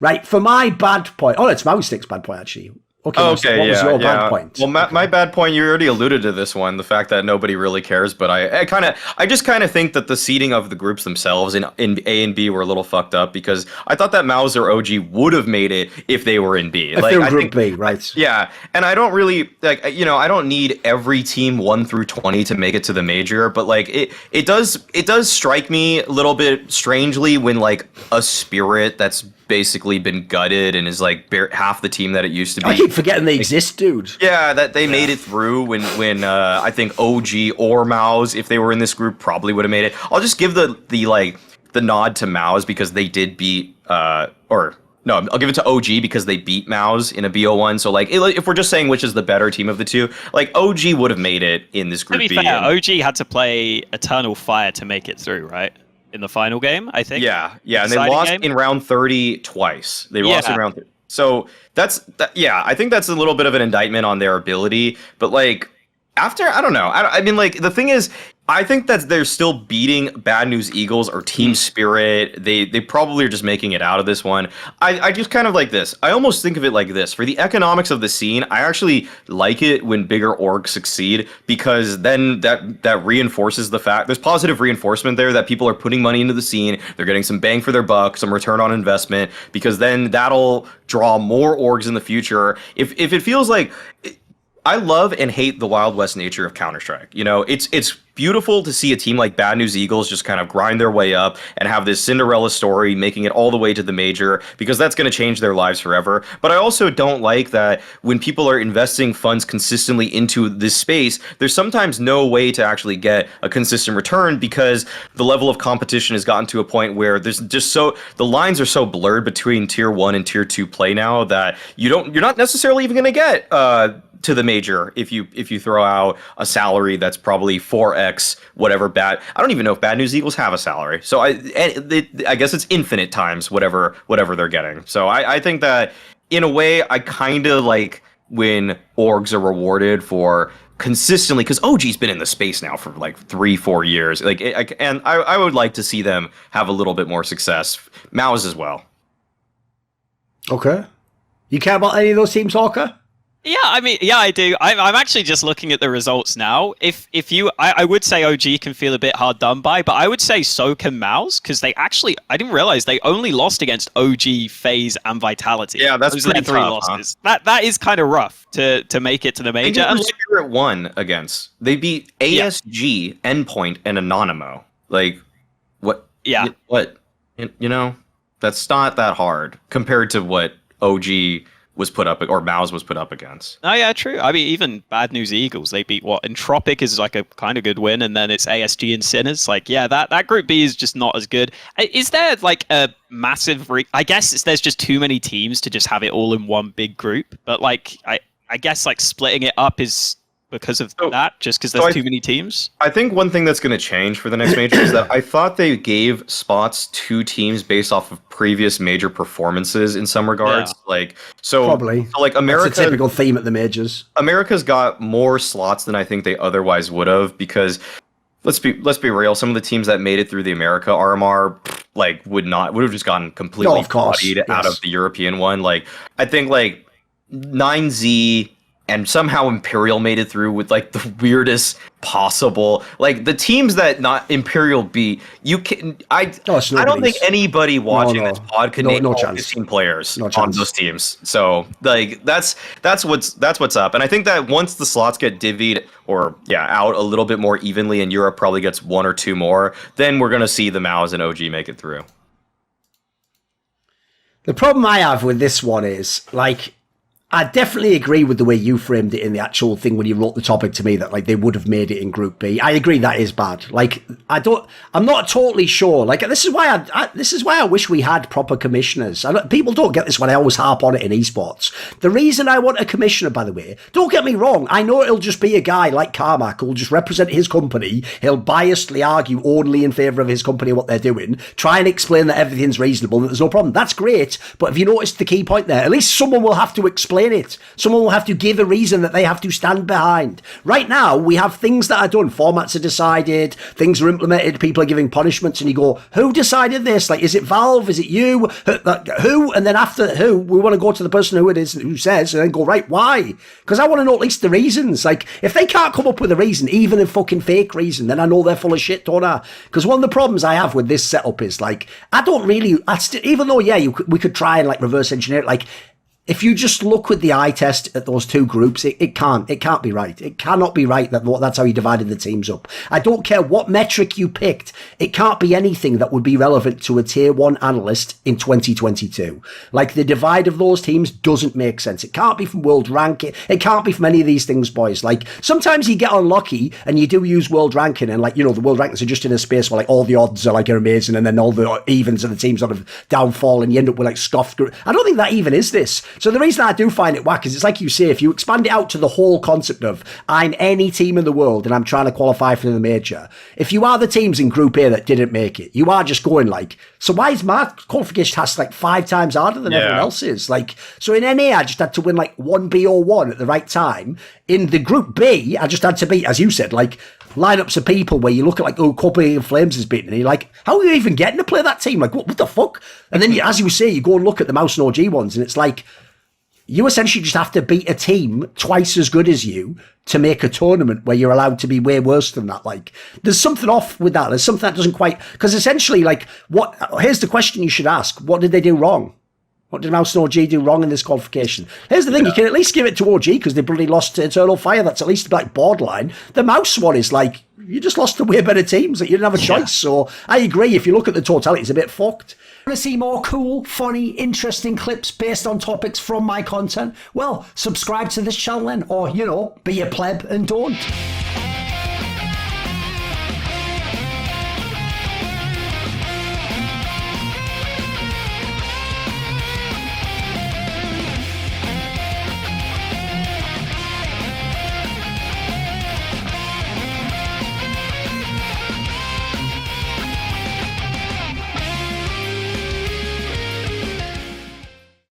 Right, for my bad point. Oh, it's Maustick's bad point, actually. Okay, Okay, what was yeah, your yeah. bad point? Well, my bad point. You already alluded to this one, the fact that nobody really cares. But I just kind of think that the seeding of the groups themselves in A and B were a little fucked up because I thought that Mouse or OG would have made it if they were in B. If Like they're in I Group think, B, right. yeah, and I don't really like I don't need every team 1 through 20 to make it to the major, but like it does strike me a little bit strangely when like a Spirit that's basically been gutted and is like half the team that it used to be. I keep forgetting they exist, dude. Yeah, that they made it through when I think OG or Mouse, if they were in this group, probably would have made it. I'll just give the nod to Mouse because they did beat or no, I'll give it to OG because they beat Mouse in a BO1. So like if we're just saying which is the better team of the two, like OG would have made it in this group To be B. fair, OG had to play Eternal Fire to make it through, right? In the final game, I think. Yeah, and they Deciding lost game? in round 30 twice. They lost in round 30. So yeah, I think that's a little bit of an indictment on their ability. But like after, I don't know. I mean, like the thing is, I think that they're still beating Bad News Eagles or Team Spirit. They probably are just making it out of this one. I just kind of like this. I almost think of it like this. For the economics of the scene, I actually like it when bigger orgs succeed because then that reinforces the fact there's positive reinforcement there that people are putting money into the scene. They're getting some bang for their buck, some return on investment because then that'll draw more orgs in the future. If it feels like I love and hate the Wild West nature of Counter-Strike. You know, it's beautiful to see a team like Bad News Eagles just kind of grind their way up and have this Cinderella story, making it all the way to the major, because that's going to change their lives forever. But I also don't like that when people are investing funds consistently into this space, there's sometimes no way to actually get a consistent return because the level of competition has gotten to a point where there's just the lines are so blurred between tier 1 and tier 2 play now that you're not necessarily even going to get to the major if you throw out a salary that's probably 4x whatever bad. I don't even know if Bad News Eagles have a salary, so I guess it's infinite times whatever they're getting. So I think that in a way I kind of like when orgs are rewarded for consistently, because OG's been in the space now for like 3-4 years, like I would like to see them have a little bit more success. Mouse as well. Okay, you care about any of those teams, Hawker? Yeah, I mean, yeah, I do. I'm actually just looking at the results now. If you, I would say OG can feel a bit hard done by, but I would say so can Mouse because they actually, I didn't realize they only lost against OG, FaZe, and Vitality. Yeah, that's those pretty are their 3 tough, losses. Huh? That is kind of rough to make it to the major. And Spirit won against. They beat ASG, Endpoint, and Anonymo. Like, what? Yeah. What? You know, that's not that hard compared to what OG was put up, or Mouse was put up against. Oh yeah, true. I mean, even Bad News Eagles, they beat what? Entropic is like a kind of good win, and then it's ASG and Sinners. Like, yeah, that group B is just not as good. Is there like a massive? I guess there's just too many teams to just have it all in one big group. But like, I guess like splitting it up is because of that, just because there's too many teams. I think one thing that's going to change for the next major is that I thought they gave spots to teams based off of previous major performances in some regards. Yeah. Like, so Probably. so like America, that's a typical theme at the majors. America's got more slots than I think they otherwise would have because let's be real. Some of the teams that made it through the America RMR like would have just gotten completely bodied out of the European one. Like, I think like 9Z and somehow Imperial made it through with like the weirdest possible, like the teams that not Imperial beat. You can I don't think anybody watching this pod can name all 15 players on those teams. So like that's what's up. And I think that once the slots get divvied or out a little bit more evenly, and Europe probably gets 1 or 2 more, then we're gonna see the Mouse and OG make it through. The problem I have with this one is like, I definitely agree with the way you framed it in the actual thing when you wrote the topic to me that like they would have made it in Group B. I agree that is bad. Like I'm not totally sure. Like this is why I wish we had proper commissioners. People don't get this when I always harp on it in esports. The reason I want a commissioner, by the way, don't get me wrong. I know it'll just be a guy like Carmack who'll just represent his company. He'll biasedly argue only in favour of his company and what they're doing. Try and explain that everything's reasonable, that there's no problem. That's great. But if you noticed the key point there, at least someone will have to explain explain it. Someone will have to give a reason that they have to stand behind. Right now, we have things that are done. Formats are decided, things are implemented, people are giving punishments, and you go, who decided this? Like, is it Valve? Is it you? Who? And then after who, we want to go to the person who it is, who says, and then go, right, why? Because I want to know at least the reasons. Like, if they can't come up with a reason, even a fucking fake reason, then I know they're full of shit, don't I? Because one of the problems I have with this setup is, like, I don't really, even though, yeah, we could try and, like, reverse engineer it, like, if you just look with the eye test at those two groups, it can't be right. It cannot be right that's how you divided the teams up. I don't care what metric you picked. It can't be anything that would be relevant to a tier 1 analyst in 2022. Like, the divide of those teams doesn't make sense. It can't be from world ranking. It can't be from any of these things, boys. Like, sometimes you get unlucky and you do use world ranking, and, like, you know, the world rankings are just in a space where, like, all the odds are, like, are amazing, and then all the evens of the teams sort of downfall, and you end up with, like, scoffed. I don't think that even is this. So the reason I do find it whack is, it's like you say, if you expand it out to the whole concept of I'm any team in the world and I'm trying to qualify for the major, if you are the teams in Group A that didn't make it, you are just going like, so why is my qualification task like 5 times harder than everyone else's? Like, so in NA, I just had to win like 1B01 at the right time. In the Group B, I just had to beat, as you said, like lineups of people where you look at like, oh, Copenhagen Flames is beaten, and you're like, how are you even getting to play that team? Like, what the fuck? And then, as you say, you go and look at the Mouse and OG ones, and it's like, you essentially just have to beat a team twice as good as you to make a tournament where you're allowed to be way worse than that. Like, there's something off with that. There's something that doesn't quite, because essentially, like, here's the question you should ask. What did they do wrong? What did Mouse and OG do wrong in this qualification? Here's the thing, you can at least give it to OG because they bloody lost to Eternal Fire. That's at least like borderline. The Mouse one is like, you just lost to way better teams. Like, you didn't have a choice. So I agree. If you look at the totality, it's a bit fucked. Want to see more cool, funny, interesting clips based on topics from my content? Well, subscribe to this channel then, or, you know, be a pleb and don't.